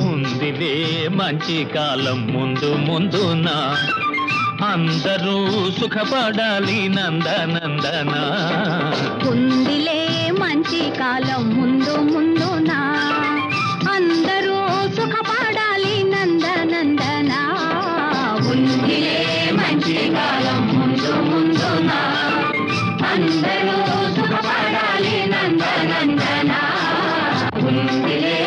ఉందిలే మంచి కాలం ముందు ముందునా, అందరూ సుఖపడాలి నందనందన. ఉందిలే మంచి కాలం ముందు ముందునా, అందరూ సుఖపడాలి నందనందన. ఉందిలే మంచి కాలం ముందు ముందునా, అందరూ సుఖపడాలి నందనందన. ఉందిలే